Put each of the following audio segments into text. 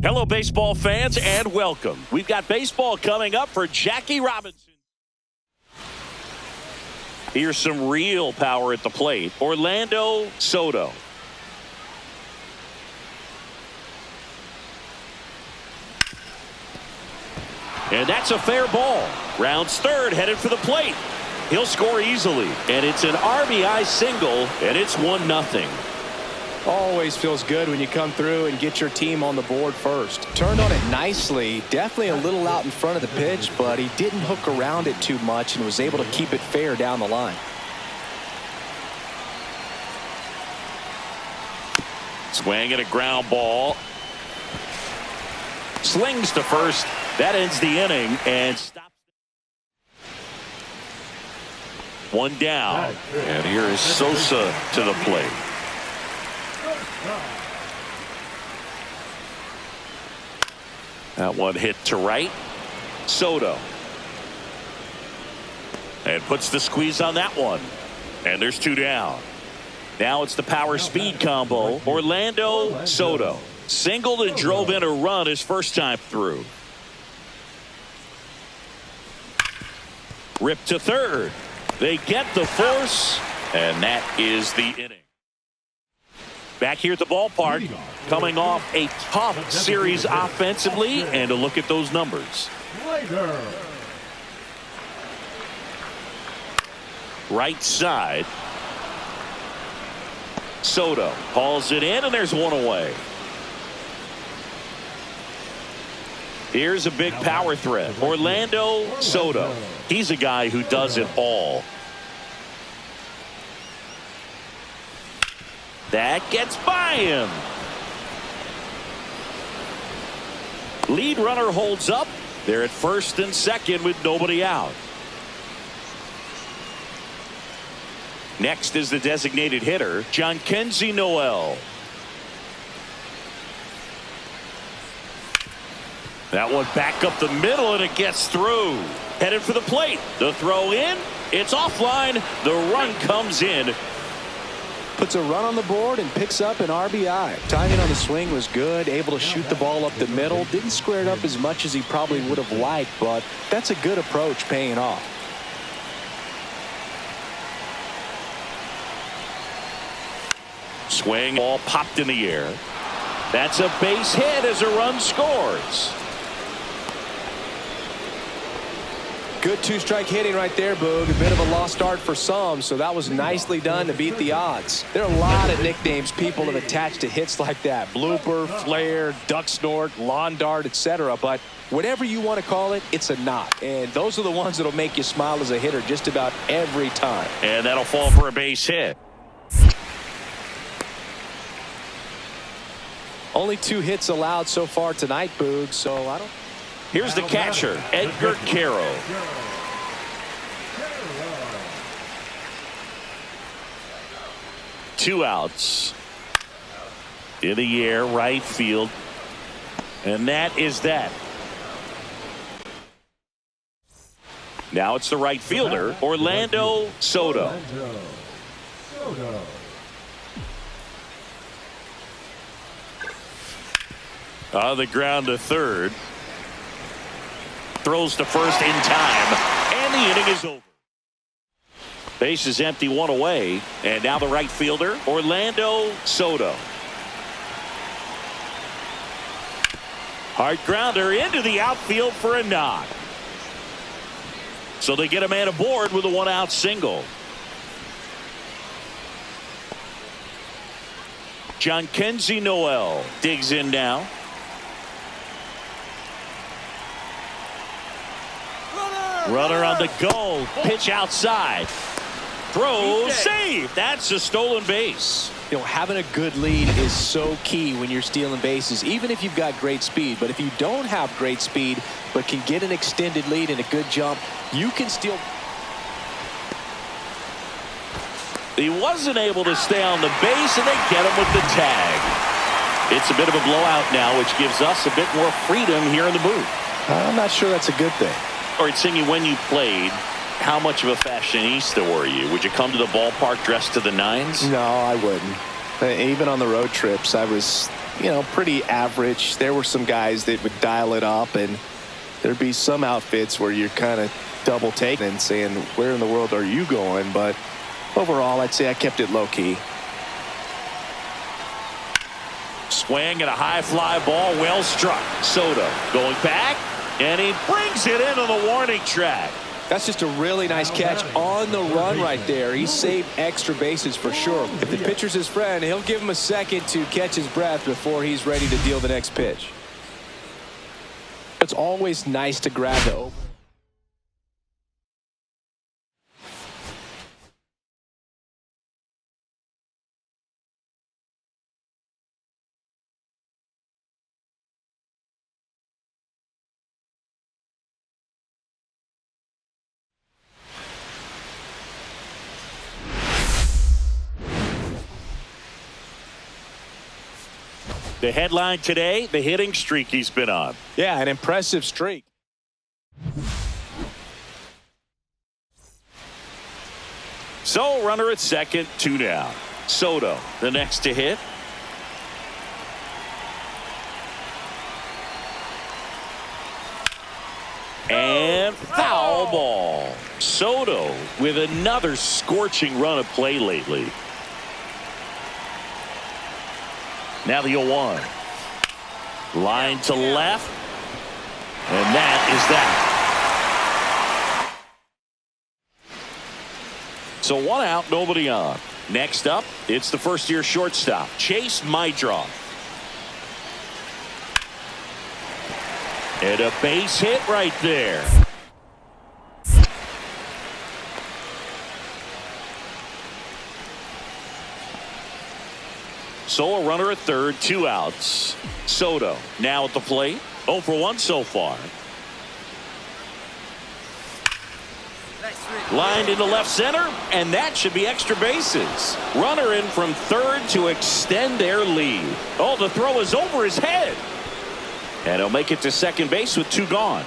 Hello, baseball fans, and welcome. We've got baseball coming up for Jackie Robinson. Here's some real power at the plate. Orlando Soto. And that's a fair ball. Rounds third, headed for the plate. He'll score easily. And it's an RBI single, and it's 1-0. Always feels good when you come through and get your team on the board first. Turned on it nicely. Definitely a little out in front of the pitch, but he didn't hook around it too much and was able to keep it fair down the line. Swing and a ground ball. Slings to first. That ends the inning and stops. One down. And here is Sosa to the plate. That one hit to right. Soto. And puts the squeeze on that one. And there's two down. Now it's the power speed combo. Orlando Soto. Singled and drove in a run his first time through. Ripped to third. They get the force. And that is the inning. Back here at the ballpark, coming off a tough series offensively, and a look at those numbers. Right side. Soto hauls it in, and there's one away. Here's a big power threat. Orlando Soto. He's a guy who does it all. That gets by him. Lead runner holds up. They're at first and second with nobody out. Next is the designated hitter, Jhonkensy Noel. That one back up the middle, and it gets through. Headed for the plate. The throw in. It's offline. The run comes in. Puts a run on the board and picks up an RBI. Timing on the swing was good. Able to shoot the ball up the middle. Didn't square it up as much as he probably would have liked, but that's a good approach paying off. Swing, ball popped in the air. That's a base hit as a run scores. Good two-strike hitting right there, Boog. A bit of a lost start for some, so that was nicely done to beat the odds. There are a lot of nicknames people have attached to hits like that. Blooper, flare, duck snort, lawn dart, etc. But whatever you want to call it, it's a knot. And those are the ones that'll make you smile as a hitter just about every time. And that'll fall for a base hit. Only 2 hits allowed so far tonight, Boog, so I don't... Here's the catcher, Edgar Caro. Two outs. In the air, right field. And that is that. Now it's the right fielder, Orlando Soto. On the ground to third. Throws to first in time, and the inning is over. Base is empty, one away, and now the right fielder, Orlando Soto. Hard grounder into the outfield for a knock. So they get a man aboard with a one-out single. Jhonkensy Noel digs in now. Runner on the go. Pitch outside. Throw. Save. That's a stolen base. You know, having a good lead is so key when you're stealing bases, even if you've got great speed. But if you don't have great speed but can get an extended lead and a good jump, you can steal. He wasn't able to stay on the base, and they get him with the tag. It's a bit of a blowout now, which gives us a bit more freedom here in the booth. I'm not sure that's a good thing. All right, Singy, when you played, how much of a fashionista were you? Would you come to the ballpark dressed to the nines? No, I wouldn't. Even on the road trips, I was pretty average. There were some guys that would dial it up, and there'd be some outfits where you're kind of double taking and saying, where in the world are you going? But overall, I'd say I kept it low key. Swing and a high fly ball, well struck. Soto going back, and he brings it into the warning track. That's just a really nice catch on the run right there. He saved extra bases for sure. If the pitcher's his friend, he'll give him a second to catch his breath before he's ready to deal the next pitch. It's always nice to grab the open. The headline today, the hitting streak he's been on. Yeah, an impressive streak. So, runner at second, 2 down. Soto, the next to hit. And foul ball. Soto with another scorching run of play lately. Now the 0-1. Line to left. And that is that. So 1 out, nobody on. Next up, it's the first-year shortstop, Chase Mydroff. And a base hit right there. So a runner at third, 2 outs. Soto now at the plate. 0 for 1 so far. Lined into left center, and that should be extra bases. Runner in from third to extend their lead. Oh, the throw is over his head. And he'll make it to second base with 2 gone.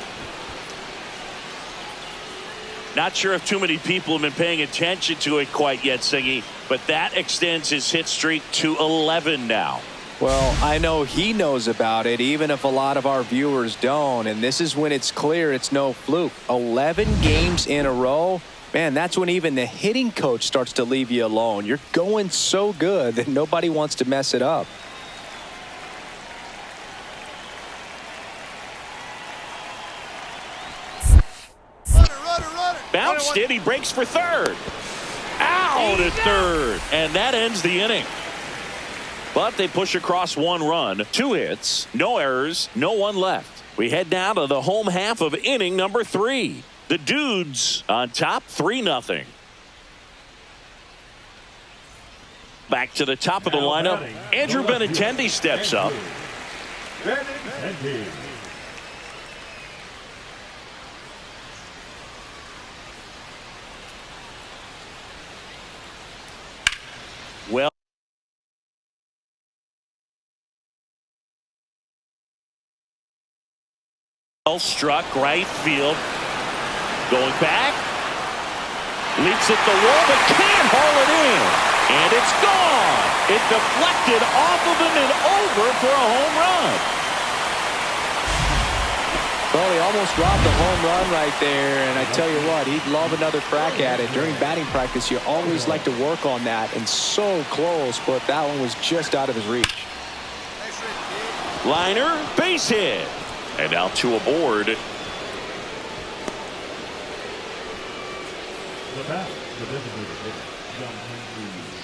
Not sure if too many people have been paying attention to it quite yet, Singy, but that extends his hit streak to 11 now. Well, I know he knows about it, even if a lot of our viewers don't. And this is when it's clear it's no fluke. 11 games in a row. Man, that's when even the hitting coach starts to leave you alone. You're going so good that nobody wants to mess it up. Bounced it. He breaks for third. Out at third. And that ends the inning. But they push across 1 run, 2 hits, no errors, no one left. We head now to the home half of inning number 3. The Dudes on top 3-0. Back to the top of the lineup. Andrew Benintendi steps up. Well struck right field. Going back. Leaps at the wall but can't haul it in. And it's gone. It deflected off of him and over for a home run. Well, he almost robbed the home run right there, and I tell you what, he'd love another crack at it. During batting practice, you always like to work on that, and so close, but that one was just out of his reach. Liner, base hit. And now 2 aboard.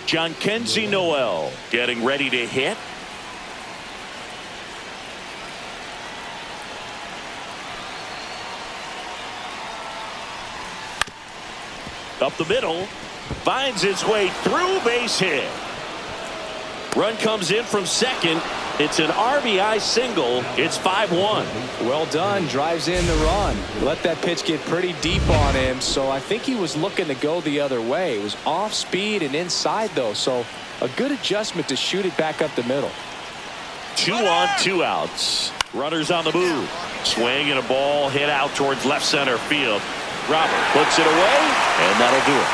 Jhonkensy Noel getting ready to hit. Up the middle, finds its way through, base hit. Run comes in from second. It's an RBI single. It's 5-1. Well done. Drives in the run. Let that pitch get pretty deep on him. So I think he was looking to go the other way. It was off speed and inside though. So a good adjustment to shoot it back up the middle. 2 on, 2 outs. Runners on the move. Swing and a ball hit out towards left center field. Robert puts it away, and that'll do it.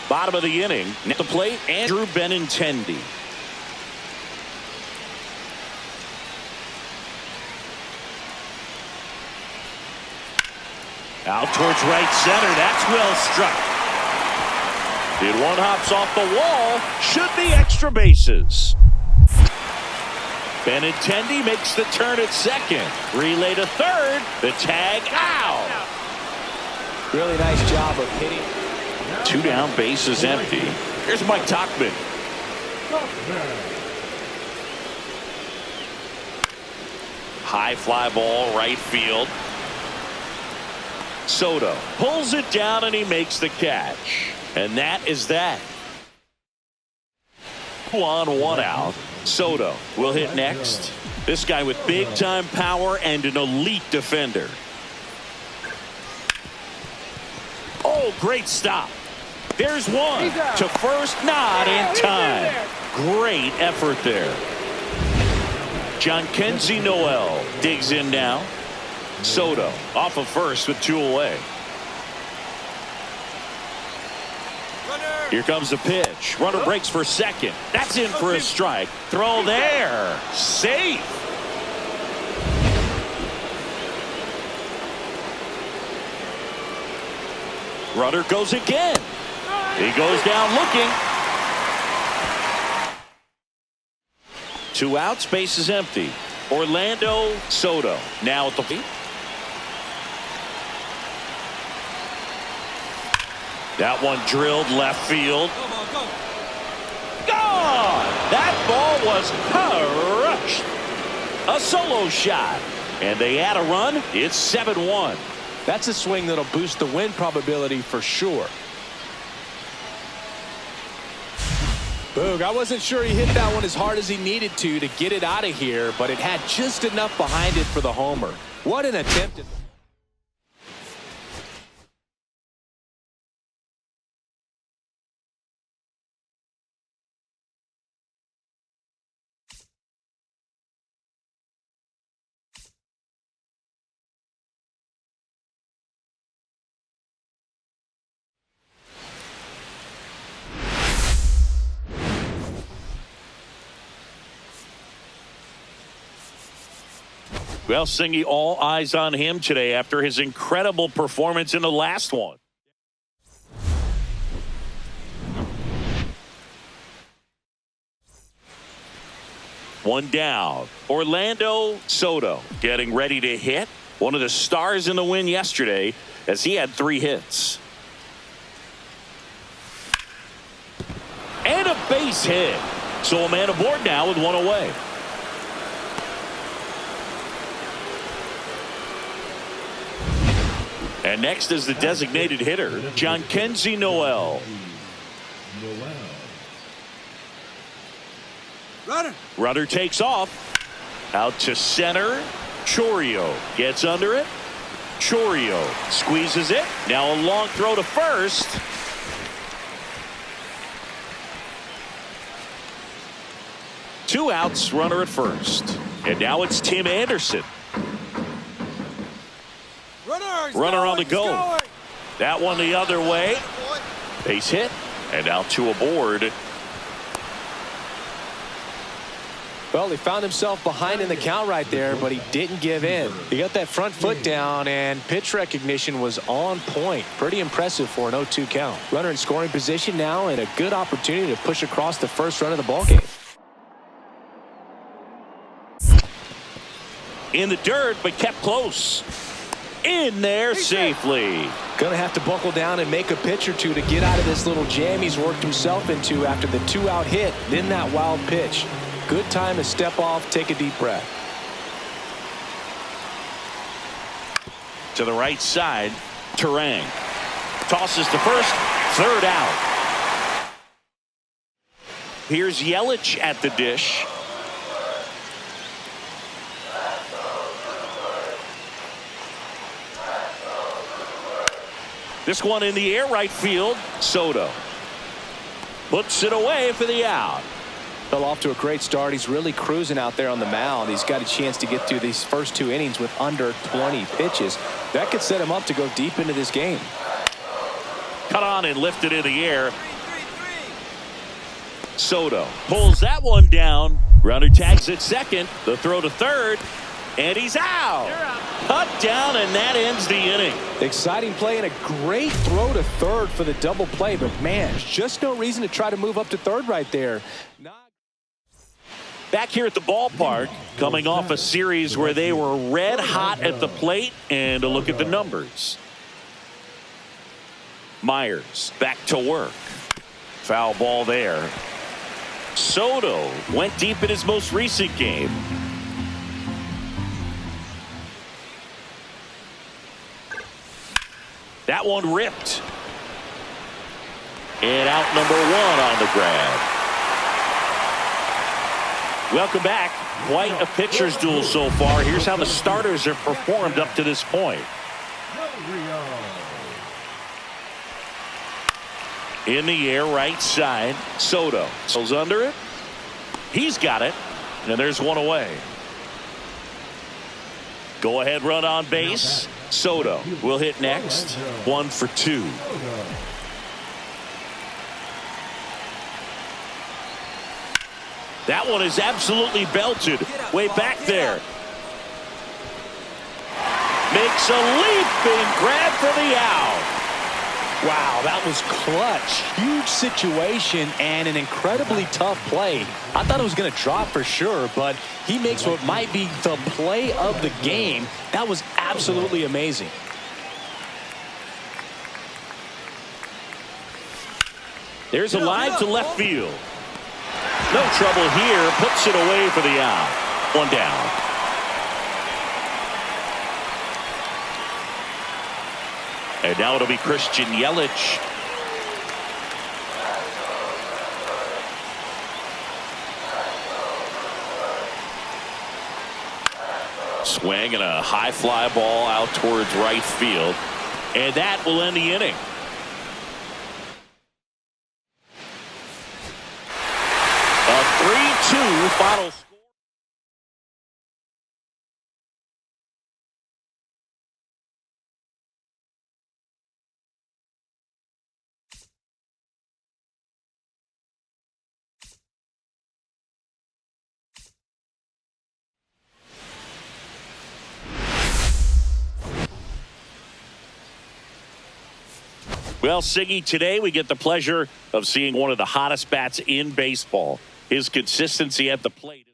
Bottom of the inning. At the plate, Andrew Benintendi. Out towards right center. That's well struck. Did one hops off the wall. Should be extra bases. Benintendi makes the turn at second. Relay to third. The tag out. Really nice job of hitting. 2 down, bases empty. Here's Mike Tauchman. High fly ball, right field. Soto pulls it down and he makes the catch. And that is that. 1 out. Soto will hit next. This guy with big time power and an elite defender. Oh, great stop. There's one to first, not in time. Great effort there. Jhonkensy Noel digs in now. Soto off of first with 2 away. Here comes the pitch. Runner breaks for second. That's in for a strike. Throw there. Safe. Runner goes again. He goes down looking. 2 outs, base is empty. Orlando Soto now at the feet. That one drilled left field. Gone! That ball was crushed. A solo shot. And they add a run. It's 7-1. That's a swing that'll boost the win probability for sure. Boog, I wasn't sure he hit that one as hard as he needed to get it out of here, but it had just enough behind it for the homer. What an attempt. Well, Singy, all eyes on him today after his incredible performance in the last one. One down. Orlando Soto getting ready to hit. One of the stars in the win yesterday as he had 3 hits. And a base hit. So a man aboard now with 1 away. And next is the designated hitter, Jhonkensy Noel. Runner takes off. Out to center. Chourio gets under it. Chourio squeezes it. Now a long throw to first. Two outs, runner at first. And now it's Tim Anderson. Runner on the go. That one the other way. Base hit. And now 2 aboard. Well, he found himself behind in the count right there, but he didn't give in. He got that front foot down, and pitch recognition was on point. Pretty impressive for an 0-2 count. Runner in scoring position now, and a good opportunity to push across the first run of the ballgame. In the dirt, but kept close. In there safely. Gonna have to buckle down and make a pitch or two to get out of this little jam he's worked himself into after the 2-out hit, then that wild pitch. Good time to step off, take a deep breath. To the right side, Terang tosses to first, 3rd out. Here's Yelich at the dish. This one in the air, right field. Soto puts it away for the out. Fell off to a great start. He's really cruising out there on the mound. He's got a chance to get through these first 2 innings with under 20 pitches. That could set him up to go deep into this game. Cut on and lifted in the air. Soto pulls that one down. Runner tags at second. The throw to third. And he's out. Cut down, and that ends the inning. Exciting play and a great throw to third for the double play. But, man, just no reason to try to move up to third right there. Back here at the ballpark, coming off a series where they were red hot at the plate, and a look at the numbers. Myers back to work. Foul ball there. Soto went deep in his most recent game. That one ripped. And out number one on the grab. Welcome back. Quite a pitcher's duel so far. Here's how the starters have performed up to this point. In the air, right side. Soto goes under it. He's got it. And there's one away. Go ahead run on base. Soto will hit next. 1 for 2. That one is absolutely belted. Way back there. Makes a leaping grab for the out. Wow, that was clutch. Huge situation and an incredibly tough play. I thought it was going to drop for sure, but he makes what might be the play of the game. That was absolutely amazing. There's a line to left field. No trouble here. Puts it away for the out. One down. And now it'll be Christian Yelich. Swing and a high fly ball out towards right field. And that will end the inning. A 3-2 final score. Well, Siggy, today we get the pleasure of seeing one of the hottest bats in baseball. His consistency at the plate.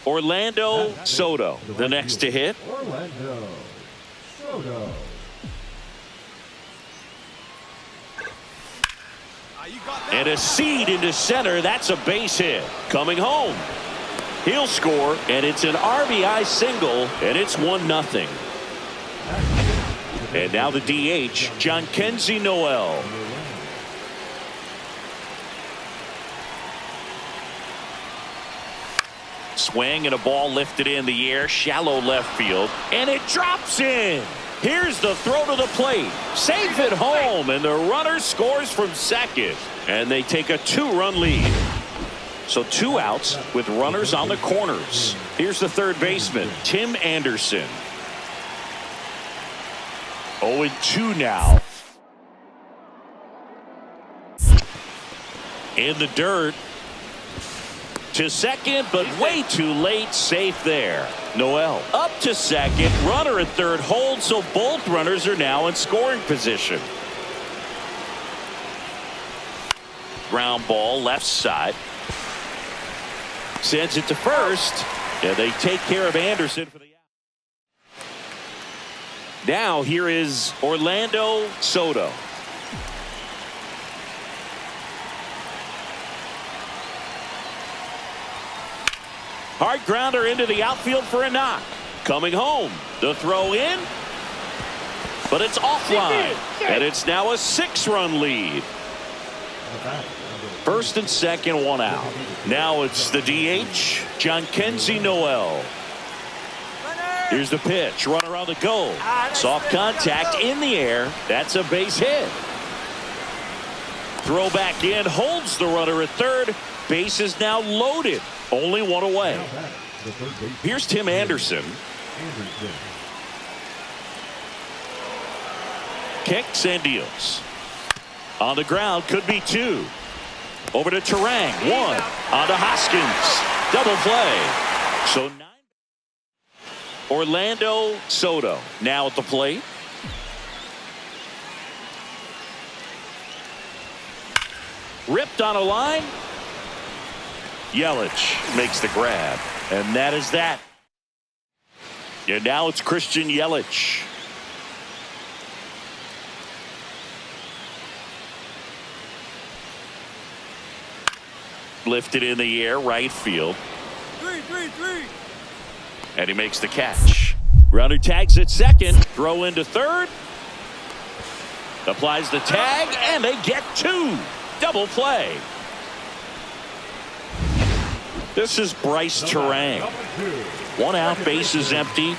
Orlando Soto, the next to hit. Orlando Soto. And a seed into center. That's a base hit. Coming home. He'll score, and it's an RBI single, and it's 1-0. And now the DH, Jhonkensy Noel. Swing and a ball lifted in the air, shallow left field, and it drops in. Here's the throw to the plate. Safe at home, and the runner scores from second. And they take a 2-run lead. So 2 outs with runners on the corners. Here's the third baseman, Tim Anderson. 0-2 now. In the dirt. To second, but way too late. Safe there. Noel up to second. Runner at third holds, so both runners are now in scoring position. Ground ball left side. Sends it to first, and they take care of Anderson for the out. Now here is Orlando Soto. Hard grounder into the outfield for a knock. Coming home, the throw in, but it's offline, and it's now a 6-run lead. First and second, 1 out. Now it's the DH, Jhonkensy Noel. Here's the pitch. Runner on the go. Soft contact in the air. That's a base hit. Throw back in. Holds the runner at third. Base is now loaded. Only 1 away. Here's Tim Anderson. Kicks and deals. On the ground, could be 2. Over to Terang. One. On to Hoskins. Double play. So 9. Orlando Soto now at the plate. Ripped on a line. Yelich makes the grab. And that is that. And now it's Christian Yelich. Lifted in the air, right field. 3-3-3. And he makes the catch. Runner tags at second. Throw into third. Applies the tag, and they get 2. Double play. This is Bryce Terang. 1 out, base is empty.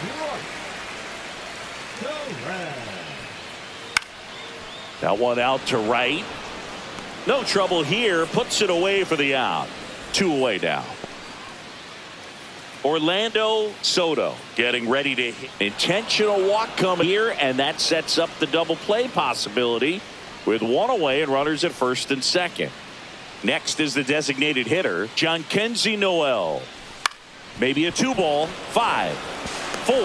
That one out to right. No trouble here. Puts it away for the out. 2 away now. Orlando Soto getting ready to hit. Intentional walk coming here, and that sets up the double play possibility with 1 away and runners at first and second. Next is the designated hitter, Jhonkensy Noel. Maybe a 2-ball, 5, 4, 3,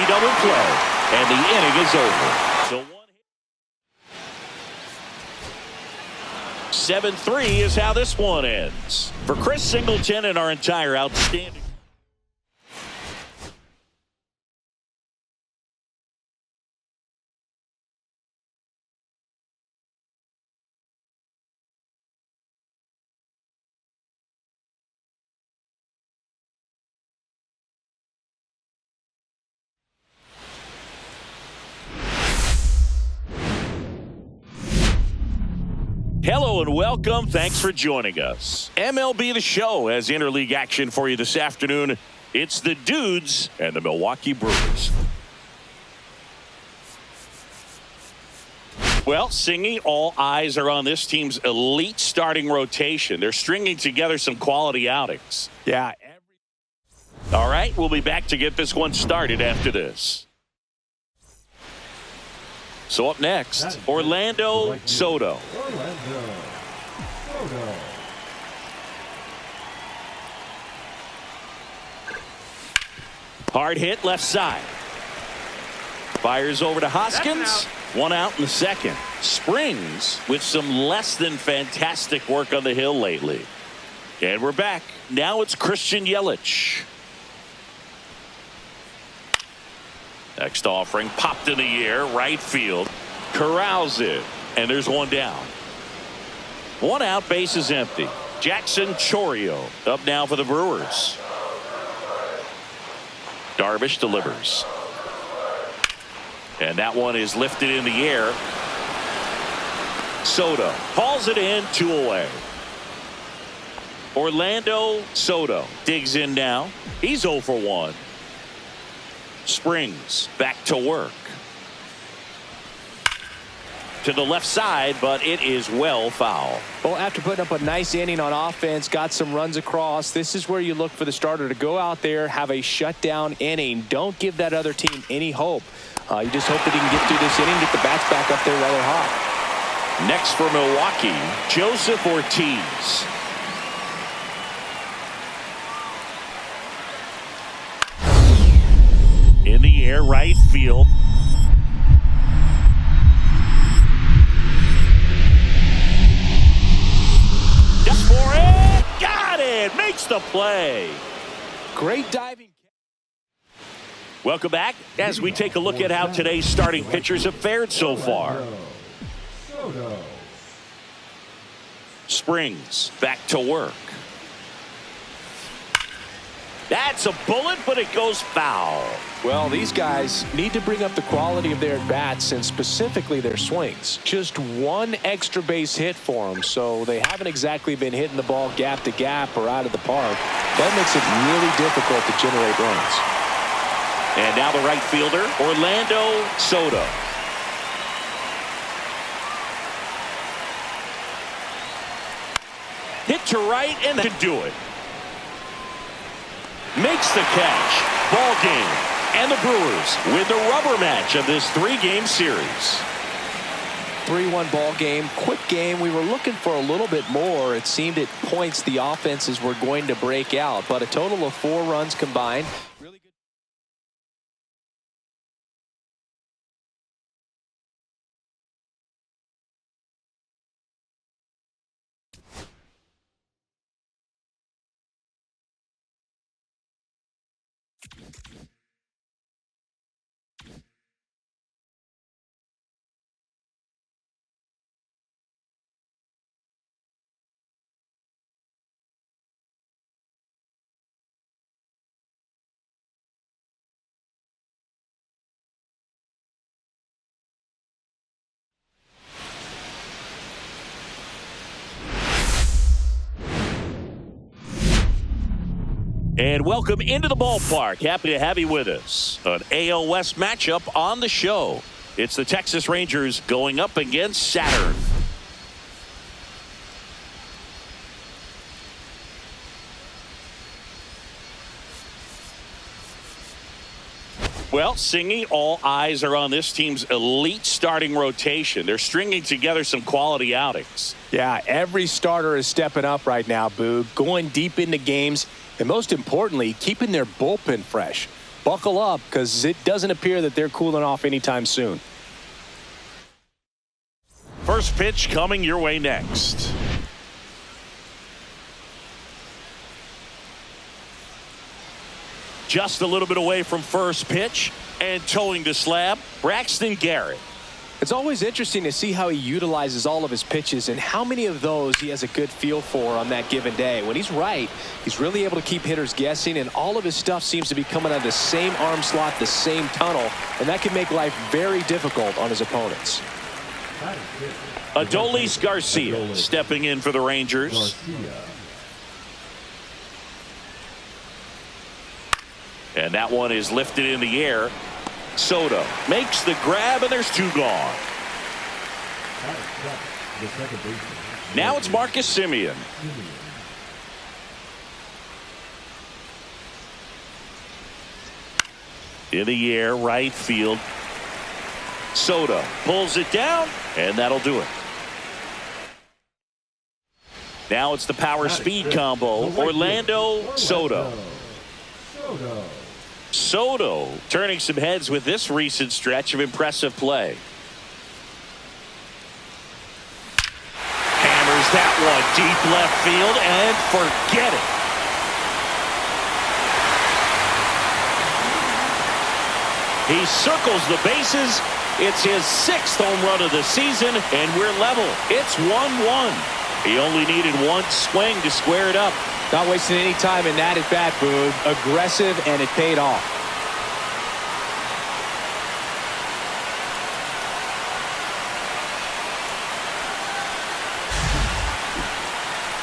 double play, and the inning is over. So 7-3 is how this one ends. For Chris Singleton and our entire outstanding. Hello and welcome. Thanks for joining us. MLB The Show has interleague action for you this afternoon. It's the Dudes and the Milwaukee Brewers. Well, Singy, all eyes are on this team's elite starting rotation. They're stringing together some quality outings. Yeah. All right, we'll be back to get this one started after this. So up next, Orlando Soto. Hard hit left side. Fires over to Hoskins. 1 out in the second. Springs with some less than fantastic work on the hill lately. And we're back. Now it's Christian Yelich. Next offering popped in the air, right field. Corrals it, and there's 1 down. 1 out, base is empty. Jackson Chourio up now for the Brewers. Darvish delivers. And that one is lifted in the air. Soto hauls it in, 2 away. Orlando Soto digs in now. He's 0 for 1. Springs back to work. To the left side, but it is well foul. Well, after putting up a nice inning on offense, got some runs across, this is where you look for the starter to go out there, have a shutdown inning. Don't give that other team any hope. You just hope that he can get through this inning, get the bats back up there rather hot. Next for Milwaukee, Joseph Ortiz. In the air, right field. Just for it. Got it. Makes the play. Great diving. Welcome back as we take a look at how today's starting pitchers have fared so far. Springs back to work. That's a bullet, but it goes foul. Well, these guys need to bring up the quality of their bats and specifically their swings. Just 1 extra base hit for them, so they haven't exactly been hitting the ball gap to gap or out of the park. That makes it really difficult to generate runs. And now the right fielder, Orlando Soto. Hit to right and to do it. Makes the catch. Ball game. And the Brewers win the rubber match of this 3-game series. 3-1 ball game. Quick game. We were looking for a little bit more. It seemed at points the offenses were going to break out, but a total of 4 runs combined. Really good. And welcome into the ballpark. Happy to have you with us. An AL West matchup on the show. It's the Texas Rangers going up against Saturn. Well, Singy, all eyes are on this team's elite starting rotation. They're stringing together some quality outings. Yeah, every starter is stepping up right now, Boog, going deep into games, and most importantly, keeping their bullpen fresh. Buckle up, because it doesn't appear that they're cooling off anytime soon. First pitch coming your way next. Just a little bit away from first pitch and towing the slab, Braxton Garrett. It's always interesting to see how he utilizes all of his pitches and how many of those he has a good feel for on that given day. When he's right, he's really able to keep hitters guessing, and all of his stuff seems to be coming out of the same arm slot, the same tunnel, and that can make life very difficult on his opponents. Adolis Garcia stepping in for the Rangers. And that one is lifted in the air. Soto makes the grab, and there's 2 gone. Now it's Marcus Semien. In the air, right field. Soto pulls it down, and that'll do it. Now it's the power speed combo. Orlando Soto. Soto turning some heads with this recent stretch of impressive play. Hammers that one deep left field and forget it. He circles the bases. It's his 6th home run of the season, and we're level. It's 1-1. He only needed one swing to square it up. Not wasting any time in that at bat, Boog. Aggressive, and it paid off.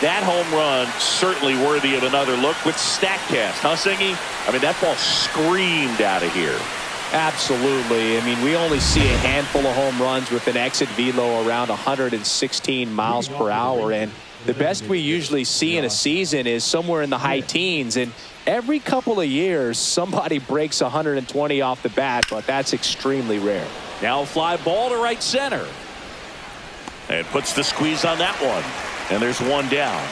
That home run certainly worthy of another look with StatCast, huh, Singy? I mean, that ball screamed out of here. Absolutely. I mean, we only see a handful of home runs with an exit velo around 116 miles per hour, and the best we usually see in a season is somewhere in the high teens, and every couple of years somebody breaks 120 off the bat, but that's extremely rare. Now a fly ball to right center, and puts the squeeze on that one, and there's 1 down.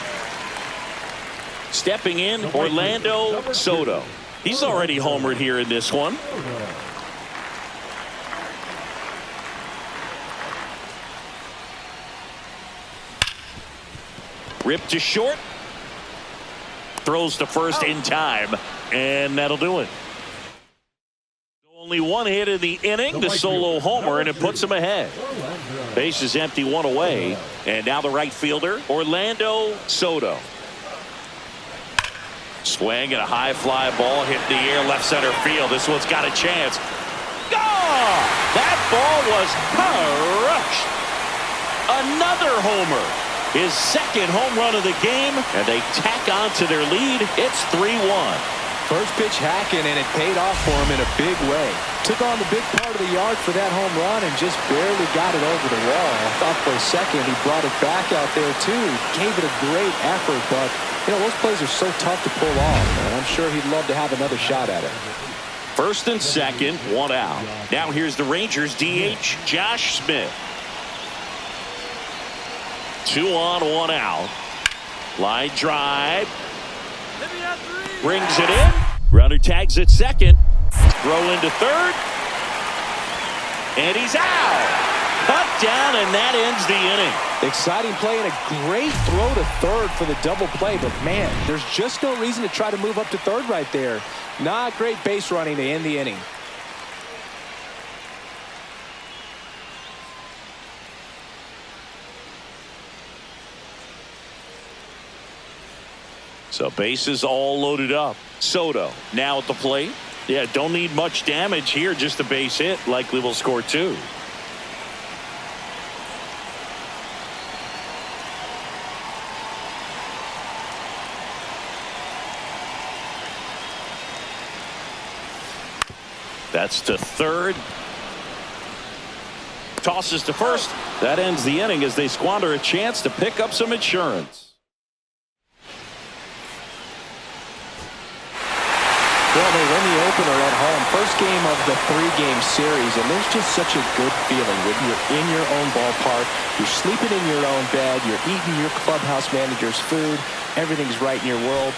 Stepping in, Orlando Soto. He's already homered here in this one. Ripped to short. Throws to first in time, and that'll do it. Only 1 hit in the inning, the solo homer, and it puts him ahead. Base is empty, 1 away, and now the right fielder, Orlando Soto. Swing and a high fly ball hit the air, left center field. This one's got a chance. Gone! That ball was crushed. Another homer. His 2nd home run of the game, and they tack on to their lead. It's 3-1. First pitch hacking, and it paid off for him in a big way. Took on the big part of the yard for that home run and just barely got it over the wall. I thought for a second he brought it back out there too. Gave it a great effort, but you know, those plays are so tough to pull off, and I'm sure he'd love to have another shot at it. First and second, 1 out. Now here's the Rangers DH, Josh Smith. 2 on, 1 out. Line drive. Hit me at 3. Brings it in. Runner tags at second. Throw into third. And he's out. Cut down, and that ends the inning. Exciting play and a great throw to third for the double play. But, man, there's just no reason to try to move up to third right there. Not great base running to end the inning. So bases all loaded up. Soto now at the plate. Yeah, don't need much damage here. Just a base hit. Likely will score 2. That's to third. Tosses to first. That ends the inning as they squander a chance to pick up some insurance. Well, they win the opener at home. First game of the 3-game series, and there's just such a good feeling when you're in your own ballpark, you're sleeping in your own bed, you're eating your clubhouse manager's food, everything's right in your world.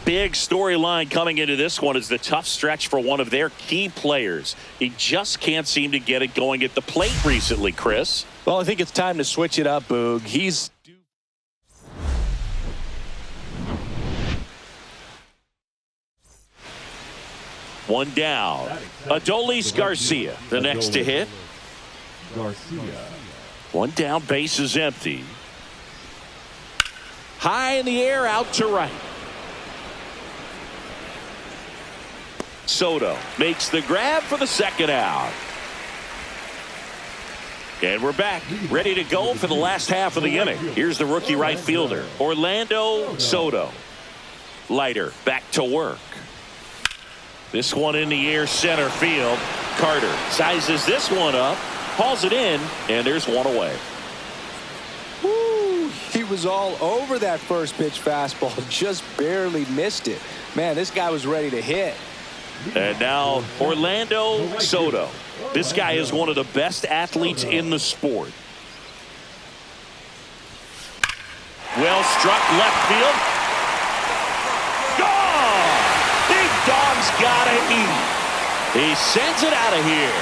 Big storyline coming into this one is the tough stretch for one of their key players. He just can't seem to get it going at the plate recently, Chris. Well, I think it's time to switch it up, Boog. He's one down. Adolis Garcia, the next to hit. Garcia. One down, base is empty. High in the air, out to right. Soto makes the grab for the second out. And we're back, ready to go for the last half of the inning. Here's the rookie right fielder, Orlando Soto. Leiter back to work. This one in the air, center field. Carter sizes this one up, hauls it in, and there's one away. Woo, he was all over that first pitch fastball, just barely missed it. Man, this guy was ready to hit. And now Orlando Soto. This guy is one of the best athletes in the sport. Well struck left field. Gone! Big dog's gotta eat. He sends it out of here.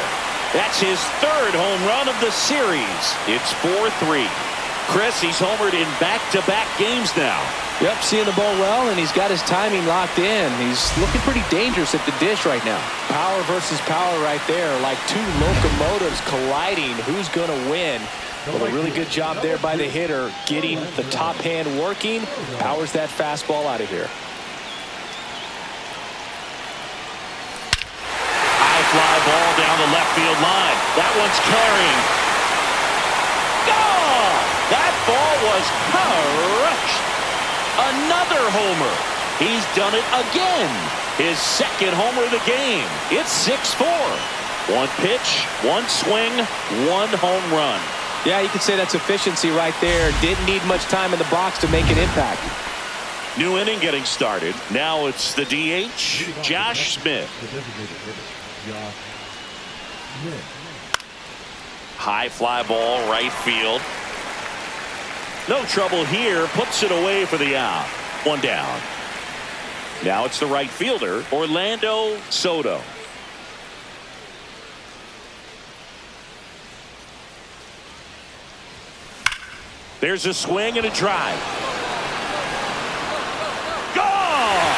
That's his third home run of the series. It's 4-3. Chris, he's homered in back-to-back games now. Yep, seeing the ball well, and he's got his timing locked in. He's looking pretty dangerous at the dish right now. Power versus power right there, like two locomotives colliding. Who's going to win? Well, a really good job there by the hitter, getting the top hand working. Powers that fastball out of here. High fly ball down the left field line. That one's carrying. Gone! That ball was crushed. Another homer. He's done it again. His second homer of the game. It's 6-4. One pitch, one swing, one home run. Yeah, you could say that's efficiency right there. Didn't need much time in the box to make an impact. New inning getting started. Now it's the DH, Josh Smith. High fly ball, right field. No trouble here. Puts it away for the out. One down. Now it's the right fielder, Orlando Soto. There's a swing and a drive. Gone!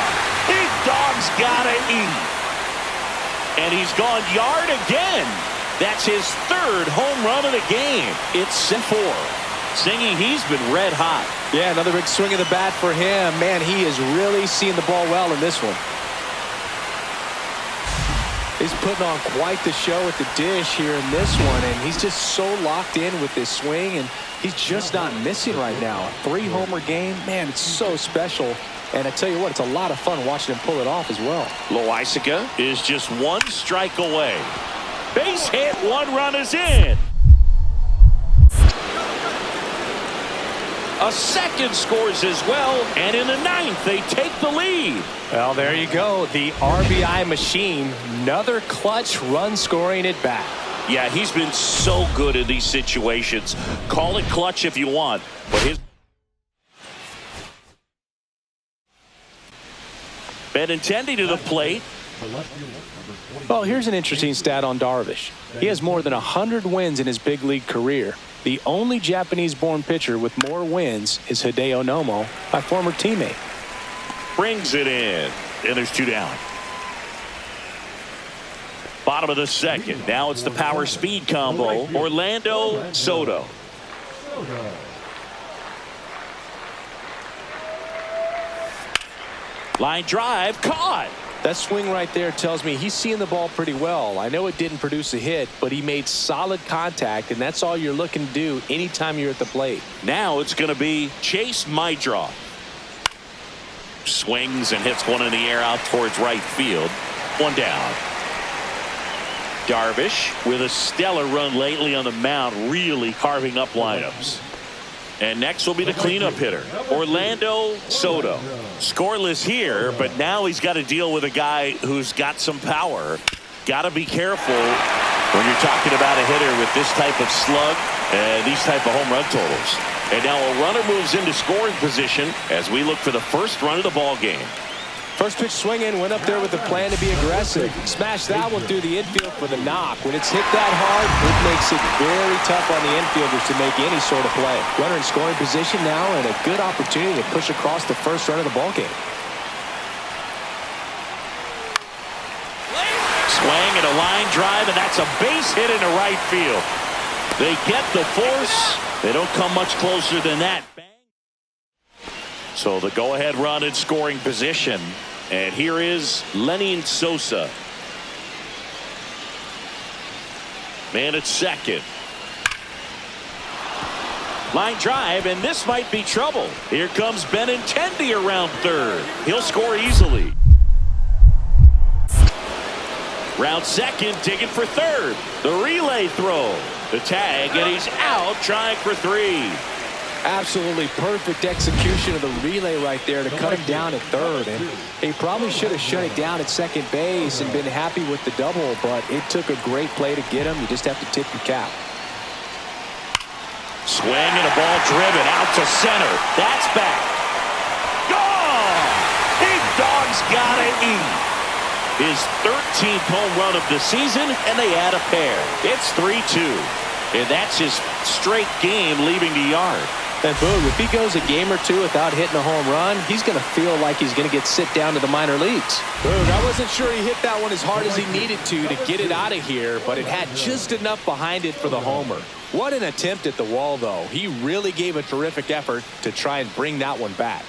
Big dog's gotta eat. And he's gone yard again. That's his third home run of the game. It's 4. Singing, he's been red hot. Yeah, another big swing of the bat for him. Man, he is really seeing the ball well in this one. He's putting on quite the show at the dish here in this one, and he's just so locked in with this swing, and he's just not missing right now. A 3-homer game, man, it's so special. And I tell you what, it's a lot of fun watching him pull it off as well. Loaisiga is just 1 strike away. Base hit, 1 run is in. A second scores as well, and in the 9th, they take the lead. Well, there you go. The RBI machine. Another clutch run scoring at bat. Yeah, he's been so good in these situations. Call it clutch if you want, but his Benintendi to the plate. Well, here's an interesting stat on Darvish. He has more than 100 wins in his big league career. The only Japanese-born pitcher with more wins is Hideo Nomo, my former teammate. Brings it in, and there's 2 down. Bottom of the 2nd. Now it's the power speed combo. Orlando Soto. Line drive caught. That swing right there tells me he's seeing the ball pretty well. I know it didn't produce a hit, but he made solid contact, and that's all you're looking to do anytime you're at the plate. Now it's going to be Chase Maidra. Swings and hits one in the air out towards right field. 1 down. Darvish with a stellar run lately on the mound, really carving up lineups. And next will be the cleanup hitter, Orlando Soto. Scoreless here, but now he's got to deal with a guy who's got some power. Got to be careful when you're talking about a hitter with this type of slug and these type of home run totals. And now a runner moves into scoring position as we look for the first run of the ball game. First pitch swinging, went up there with a plan to be aggressive. Smashed that one through the infield for the knock. When it's hit that hard, it makes it very tough on the infielders to make any sort of play. Runner in scoring position now, and a good opportunity to push across the first run of the ball game. Swing and a line drive, and that's a base hit into right field. They get the force. They don't come much closer than that. So the go-ahead run in scoring position. And here is Lenin Sosa. Man at second. Line drive, and this might be trouble. Here comes Benintendi around third. He'll score easily. Round second, digging for third. The relay throw. The tag, and he's out trying for 3. Absolutely perfect execution of the relay right there to cut him down at third. And he probably should have shut it down at second base and been happy with the double, but it took a great play to get him. You just have to tip your cap. Swing and a ball driven out to center. That's back. Gone! Big Dog's gotta eat. His 13th home run of the season, and they add a pair. It's 3-2. And that's his straight game leaving the yard. And Boog, if he goes a game or two without hitting a home run, he's going to feel like he's going to get sit down to the minor leagues. Boog, I wasn't sure he hit that one as hard as he needed to get it out of here, but it had just enough behind it for the homer. What an attempt at the wall, though. He really gave a terrific effort to try and bring that one back.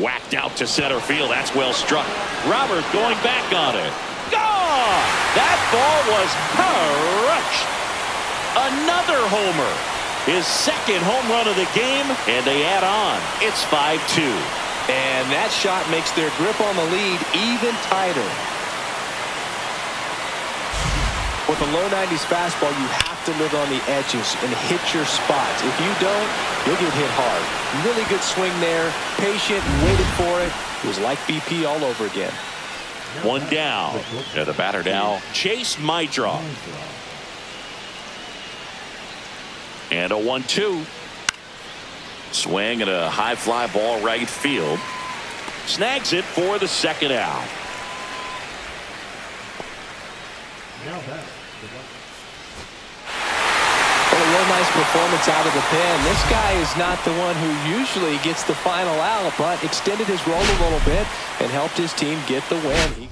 Whacked out to center field. That's well struck. Robert going back on it. Gone! That ball was crushed. Another homer. His second home run of the game, and they add on. It's 5-2. And that shot makes their grip on the lead even tighter. With a low 90s fastball, you have to live on the edges and hit your spots. If you don't, you'll get hit hard. Really good swing there. Patient, waited for it. It was like BP all over again. 1 down. And the batter now, Chase Maidra. And a 1-2. Swing and a high fly ball right field. Snags it for the second out. Well, a real nice performance out of the pen. This guy is not the one who usually gets the final out, but extended his role a little bit and helped his team get the win.